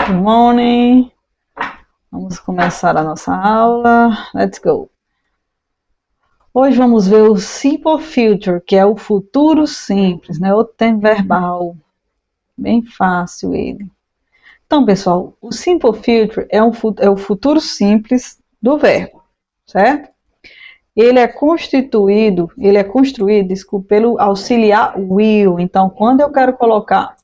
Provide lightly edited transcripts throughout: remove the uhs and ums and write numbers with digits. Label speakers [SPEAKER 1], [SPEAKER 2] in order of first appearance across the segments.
[SPEAKER 1] Good morning. Vamos começar a nossa aula. Let's go. Hoje vamos ver o Simple Future, que é o futuro simples, né? O tempo verbal. Bem fácil ele. Então, pessoal, o Simple Future é o futuro simples do verbo, certo? Ele é construído, desculpa, pelo auxiliar will. Então, quando eu quero colocar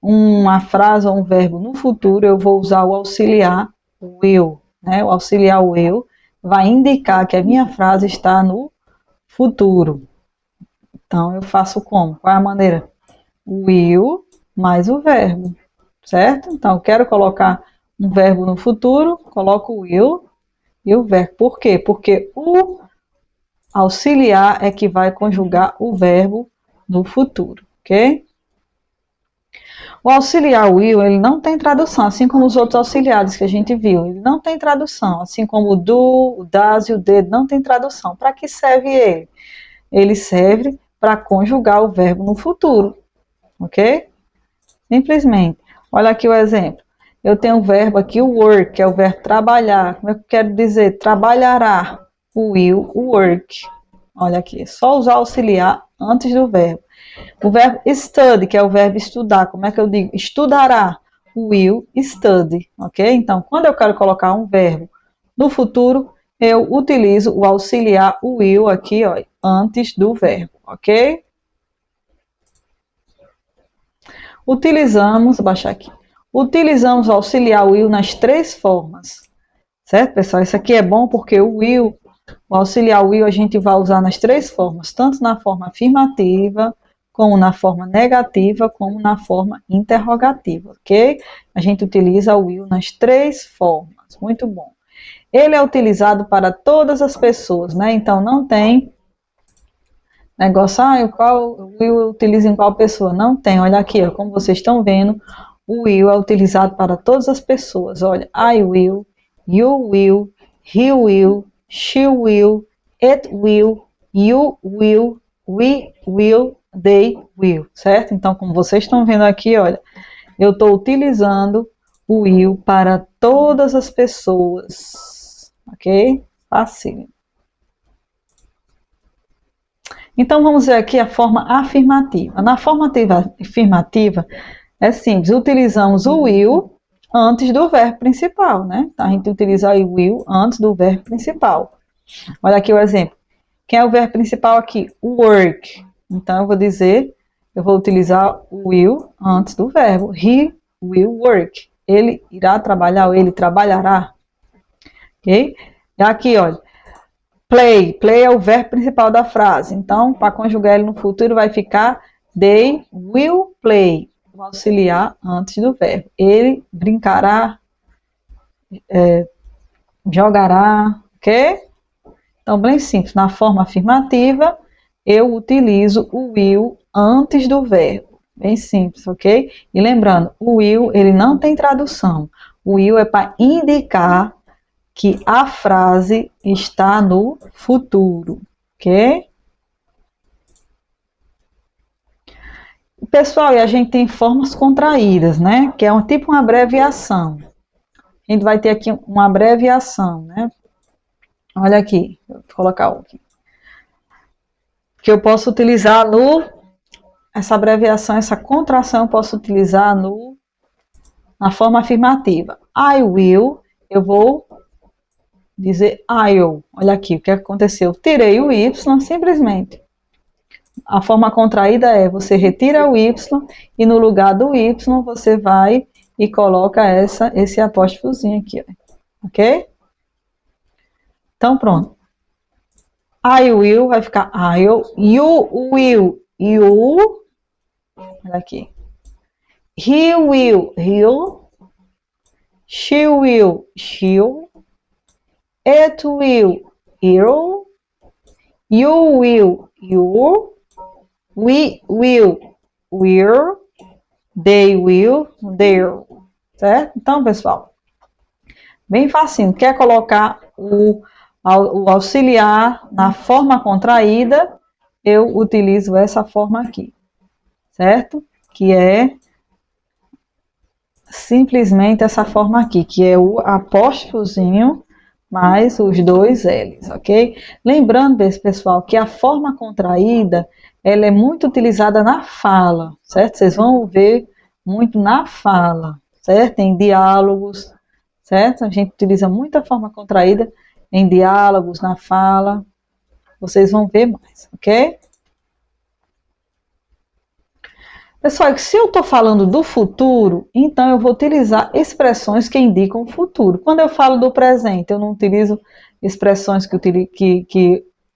[SPEAKER 1] uma frase ou um verbo no futuro, eu vou usar o auxiliar will, né? O auxiliar will vai indicar que a minha frase está no futuro. Então, eu faço como? Qual é a maneira? Will mais o verbo, certo? Então, eu quero colocar um verbo no futuro, coloco o will e o verbo. Por quê? Porque o auxiliar é que vai conjugar o verbo no futuro, ok? O auxiliar will, ele não tem tradução, assim como os outros auxiliares que a gente viu. Ele não tem tradução, assim como o do, o das e o did não tem tradução. Para que serve ele? Ele serve para conjugar o verbo no futuro, ok? Simplesmente. Olha aqui o exemplo. Eu tenho o verbo aqui, o work, que é o verbo trabalhar. Como é que eu quero dizer? Trabalhará. O will, o work. Olha aqui, é só usar auxiliar antes do verbo. O verbo study, que é o verbo estudar. Como é que eu digo? Estudará. Will study, ok? Então, quando eu quero colocar um verbo no futuro, eu utilizo o auxiliar will aqui, ó, antes do verbo, ok? Vou baixar aqui. Utilizamos o auxiliar will nas três formas, certo, pessoal? Isso aqui é bom porque o auxiliar will a gente vai usar nas três formas, tanto na forma afirmativa, como na forma negativa, como na forma interrogativa, ok? A gente utiliza o will nas três formas, muito bom. Ele é utilizado para todas as pessoas, né? Então, não tem negócio, o will utiliza em qual pessoa? Não tem, olha aqui, ó, como vocês estão vendo, o will é utilizado para todas as pessoas. Olha, I will, you will, he will, she will, it will, you will, we will, they will, certo? Então, como vocês estão vendo aqui, olha, eu estou utilizando o will para todas as pessoas, ok? Fácil. Então, vamos ver aqui a forma afirmativa. Na forma afirmativa, é simples, utilizamos o will antes do verbo principal, né? Então, a gente utiliza o will antes do verbo principal. Olha aqui o exemplo. Quem é o verbo principal aqui? Work. Então, eu vou utilizar o will antes do verbo. He will work. Ele irá trabalhar ou ele trabalhará. Ok? E aqui, olha. Play é o verbo principal da frase. Então, para conjugar ele no futuro, vai ficar they will play. O auxiliar antes do verbo. Ele brincará, jogará, ok? Então, bem simples. Na forma afirmativa, eu utilizo o will antes do verbo. Bem simples, ok? E lembrando, o will, ele não tem tradução. O will é para indicar que a frase está no futuro, ok? Pessoal, e a gente tem formas contraídas, né? Que é tipo uma abreviação. A gente vai ter aqui uma abreviação, né? Olha aqui, vou colocar aqui. Que eu posso utilizar essa abreviação, essa contração eu posso utilizar na forma afirmativa. I will, eu vou dizer I'll. Olha aqui, o que aconteceu? Tirei o Y simplesmente. A forma contraída é você retira o Y e no lugar do Y você vai e coloca esse apóstrofozinho aqui, ok? Então, pronto. I will vai ficar I'll. You will, you. Olha aqui. He will, he'll. She will, she'll. It will, it'll. You will, you'll. We will, we'll. They will, they'll. Certo? Então, pessoal, bem facinho. Quer colocar o auxiliar na forma contraída, eu utilizo essa forma aqui, certo? Que é simplesmente essa forma aqui, que é o apóstrofozinho mais os dois L's, ok? Lembrando, pessoal, que a forma contraída, ela é muito utilizada na fala, certo? Vocês vão ver muito na fala, certo? Em diálogos, certo? A gente utiliza muito a forma contraída em diálogos, na fala. Vocês vão ver mais, ok? Pessoal, se eu estou falando do futuro, então eu vou utilizar expressões que indicam o futuro. Quando eu falo do presente, eu não utilizo expressões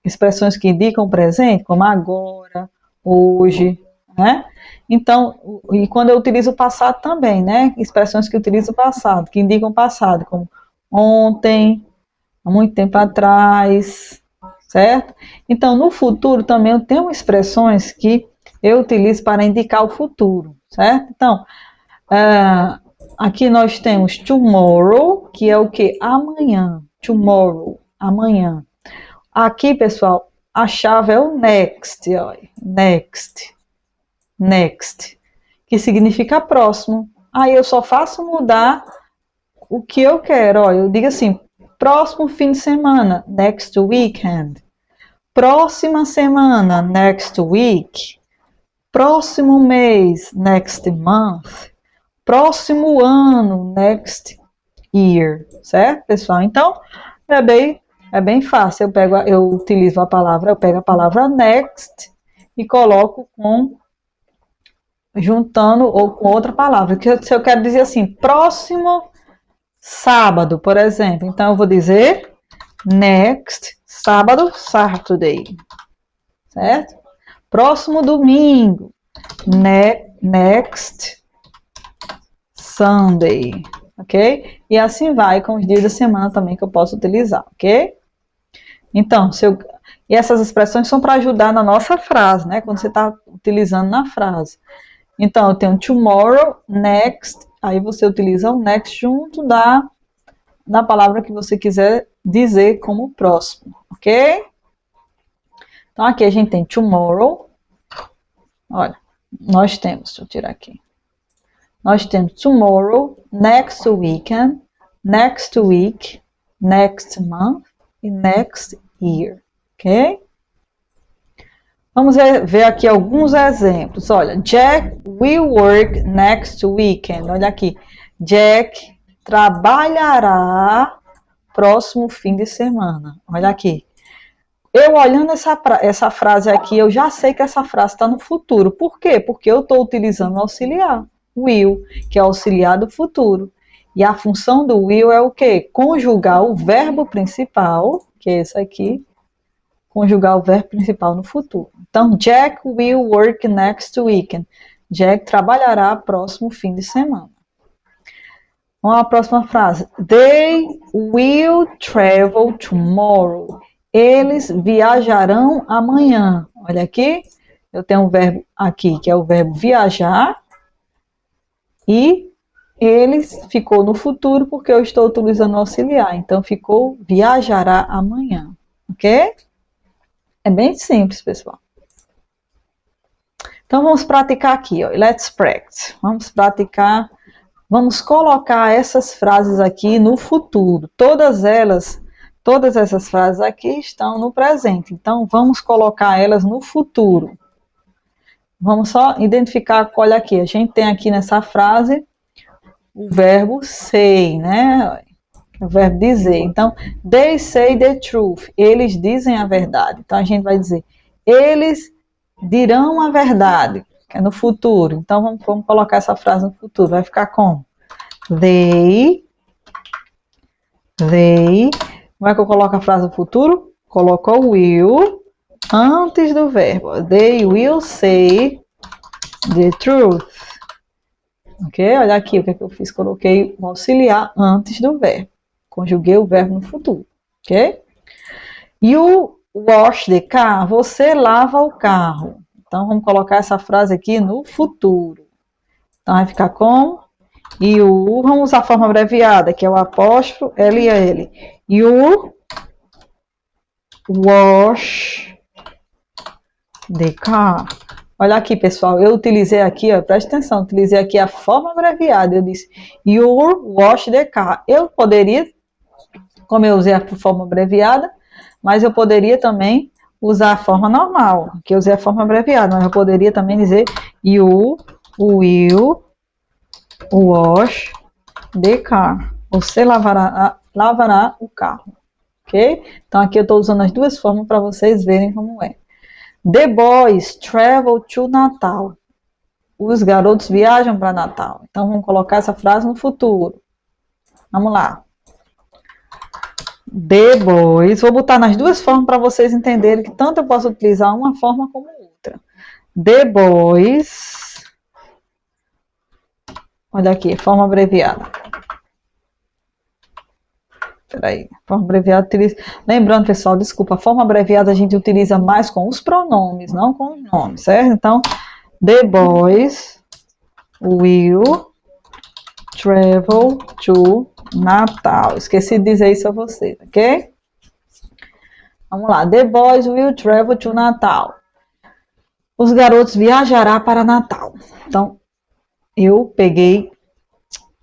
[SPEAKER 1] expressões que indicam o presente, como agora, hoje, né? Então, e quando eu utilizo o passado também, né? Expressões que utilizam o passado, que indicam o passado, como ontem, há muito tempo atrás, certo? Então, no futuro também eu tenho expressões que eu utilizo para indicar o futuro, certo? Então, aqui nós temos tomorrow, que é o que? Amanhã. Tomorrow, amanhã. Aqui, pessoal, a chave é o next, ó, next, que significa próximo. Aí eu só faço mudar o que eu quero, ó, eu digo assim, próximo fim de semana, next weekend. Próxima semana, next week. Próximo mês, next month. Próximo ano, next year. Certo, pessoal? Então, é bem fácil. Eu utilizo a palavra, eu pego a palavra next e coloco juntando ou com outra palavra. Se eu quero dizer assim, próximo sábado, por exemplo. Então, eu vou dizer next sábado, Saturday. Certo? Próximo domingo, next Sunday, ok? E assim vai com os dias da semana também que eu posso utilizar, ok? Então, e essas expressões são para ajudar na nossa frase, né? Quando você está utilizando na frase. Então, eu tenho tomorrow, next, aí você utiliza o next junto da palavra que você quiser dizer como próximo, ok? Então, aqui a gente tem tomorrow. Olha, nós temos, deixa eu tirar aqui. Nós temos tomorrow, next weekend, next week, next month e next year, ok? Vamos ver aqui alguns exemplos. Olha, Jack will work next weekend. Olha aqui, Jack trabalhará próximo fim de semana. Olha aqui. Eu olhando essa frase aqui, eu já sei que essa frase está no futuro. Por quê? Porque eu estou utilizando o auxiliar, will, que é o auxiliar do futuro. E a função do will é o quê? Conjugar o verbo principal, que é esse aqui, conjugar o verbo principal no futuro. Então, Jack will work next weekend. Jack trabalhará próximo fim de semana. Vamos à próxima frase. They will travel tomorrow. Eles viajarão amanhã. Olha aqui, eu tenho um verbo aqui, que é o verbo viajar. E eles ficou no futuro porque eu estou utilizando o auxiliar. Então, ficou viajará amanhã. Ok? É bem simples, pessoal. Então, vamos praticar aqui. Ó. Let's practice. Vamos praticar. Vamos colocar essas frases aqui no futuro. Todas essas frases aqui estão no presente. Então, vamos colocar elas no futuro. Vamos só identificar, olha aqui, a gente tem aqui nessa frase o verbo say, né? O verbo dizer. Então, they say the truth. Eles dizem a verdade. Então, a gente vai dizer, eles dirão a verdade, que é no futuro. Então, vamos colocar essa frase no futuro. Vai ficar como? They. Como é que eu coloco a frase no futuro? Colocou o will antes do verbo. They will say the truth. Ok? Olha aqui o que eu fiz. Coloquei o auxiliar antes do verbo. Conjuguei o verbo no futuro. Ok? You wash the car. Você lava o carro. Então, vamos colocar essa frase aqui no futuro. Então, vai ficar com you. Vamos usar a forma abreviada, que é o apóstrofo L. You wash the car. Olha aqui, pessoal, eu utilizei aqui, ó, presta atenção, utilizei aqui a forma abreviada. Eu disse, you wash the car. Eu poderia, como eu usei a forma abreviada, mas eu poderia também usar a forma normal, que eu usei a forma abreviada, mas eu poderia também dizer, you will wash the car. Você lavará o carro, ok? Então aqui eu estou usando as duas formas para vocês verem como é. The boys travel to Natal. Os garotos viajam para Natal. Então vamos colocar essa frase no futuro. Vamos lá. The boys. Vou botar nas duas formas para vocês entenderem que tanto eu posso utilizar uma forma como outra. The boys. Olha aqui, forma abreviada. Peraí, forma abreviada utiliza... Lembrando, pessoal, desculpa, a forma abreviada a gente utiliza mais com os pronomes, não com os nomes, certo? Então, the boys will travel to Natal. Esqueci de dizer isso a vocês, ok? Vamos lá, the boys will travel to Natal. Os garotos viajarão para Natal. Então, eu peguei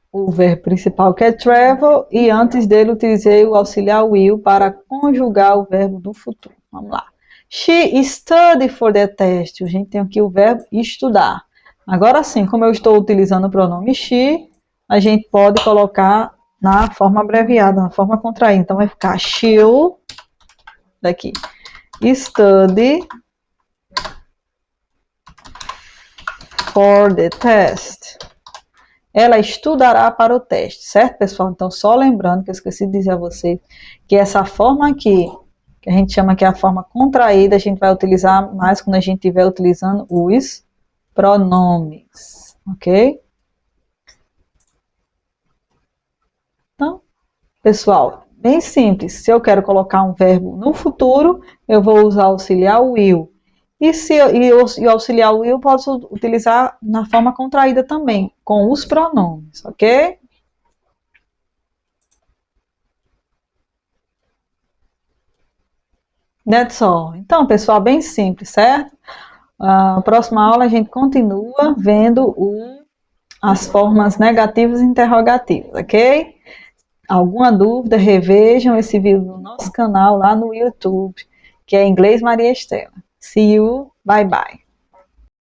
[SPEAKER 1] o verbo principal que é travel e antes dele utilizei o auxiliar will para conjugar o verbo do futuro. Vamos lá. She studied for the test. A gente tem aqui o verbo estudar. Agora sim, como eu estou utilizando o pronome she, a gente pode colocar na forma abreviada, na forma contraída. Então vai ficar she'll, daqui, study for the test. Ela estudará para o teste, certo, pessoal? Então, só lembrando que eu esqueci de dizer a vocês que essa forma aqui, que a gente chama que é a forma contraída, a gente vai utilizar mais quando a gente estiver utilizando os pronomes, ok? Então, pessoal, bem simples. Se eu quero colocar um verbo no futuro, eu vou usar o auxiliar will. E o auxiliar will eu posso utilizar na forma contraída também, com os pronomes, ok? That's all. Então, pessoal, bem simples, certo? Na próxima aula a gente continua vendo as formas negativas e interrogativas, ok? Alguma dúvida, revejam esse vídeo no nosso canal lá no YouTube, que é Inglês Maria Estela. See you, bye bye.